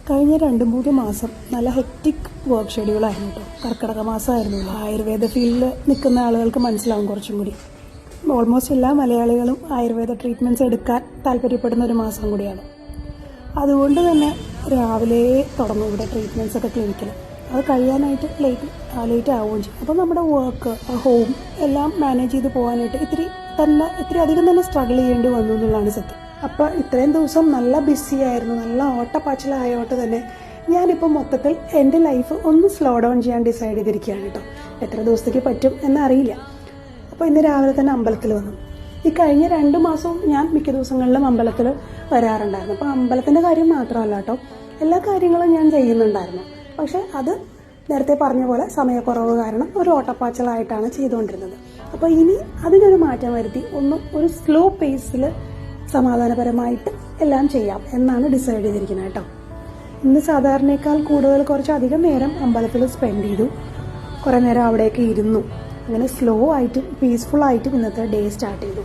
കഴിഞ്ഞ 2-3 മാസം നല്ല ഹെക്റ്റിക് വർക്ക് ഷെഡ്യൂളായിരുന്നു കേട്ടോ. കർക്കിടക മാസമായിരുന്നു. ആയുർവേദ ഫീൽഡിൽ നിൽക്കുന്ന ആളുകൾക്ക് മനസ്സിലാവും കുറച്ചും കൂടി. ഓൾമോസ്റ്റ് എല്ലാ മലയാളികളും ആയുർവേദ ട്രീറ്റ്മെൻറ്റ്സ് എടുക്കാൻ താല്പര്യപ്പെടുന്ന ഒരു മാസം കൂടിയാണ്. അതുകൊണ്ട് തന്നെ രാവിലെ തുടങ്ങും ഇവിടെ ട്രീറ്റ്മെൻറ്റ്സ് ഒക്കെ ക്ലിനിക്കിൽ. അത് കഴിയാനായിട്ട് ലേറ്റ് ആവുകയും ചെയ്യും. അപ്പോൾ നമ്മുടെ വർക്ക്, ഹോം എല്ലാം മാനേജ് ചെയ്ത് പോകാനായിട്ട് ഇത്തിരി അധികം തന്നെ സ്ട്രഗിൾ ചെയ്യേണ്ടി വന്നു എന്നുള്ളതാണ് സത്യം. അപ്പോൾ ഇത്രയും ദിവസം നല്ല ബിസി ആയിരുന്നു, നല്ല ഓട്ടപ്പാച്ചിലായതുകൊണ്ട് തന്നെ ഞാനിപ്പോൾ മൊത്തത്തിൽ എൻ്റെ ലൈഫ് ഒന്ന് സ്ലോ ഡൗൺ ചെയ്യാൻ ഡിസൈഡ് ചെയ്തിരിക്കുകയാണ് കേട്ടോ. എത്ര ദിവസത്തേക്ക് പറ്റും എന്നറിയില്ല. അപ്പോൾ ഇന്ന് രാവിലെ തന്നെ അമ്പലത്തിൽ വന്നു. ഈ കഴിഞ്ഞ 2 മാസവും ഞാൻ മിക്ക ദിവസങ്ങളിലും അമ്പലത്തിൽ വരാറുണ്ടായിരുന്നു. അപ്പോൾ അമ്പലത്തിൻ്റെ കാര്യം മാത്രമല്ല കേട്ടോ, എല്ലാ കാര്യങ്ങളും ഞാൻ ചെയ്യുന്നുണ്ടായിരുന്നു. പക്ഷേ അത് നേരത്തെ പറഞ്ഞ പോലെ സമയക്കുറവ് കാരണം ഒരു ഓട്ടപ്പാച്ചലായിട്ടാണ് ചെയ്തുകൊണ്ടിരുന്നത്. അപ്പോൾ ഇനി അതിനൊരു മാറ്റം വരുത്തി ഒരു സ്ലോ പേസിൽ സമാധാനപരമായിട്ട് എല്ലാം ചെയ്യാം എന്നാണ് ഡിസൈഡ് ചെയ്തിരിക്കുന്നത് കേട്ടോ. ഇന്ന് സാധാരണയേക്കാൾ കൂടുതൽ കുറച്ചധികം നേരം അമ്പലത്തിൽ സ്പെൻഡ് ചെയ്തു. കുറേ നേരം അവിടെയൊക്കെ ഇരുന്നു. അങ്ങനെ സ്ലോ ആയിട്ടും പീസ്ഫുൾ ആയിട്ടും ഇന്നത്തെ ഡേ സ്റ്റാർട്ട് ചെയ്തു.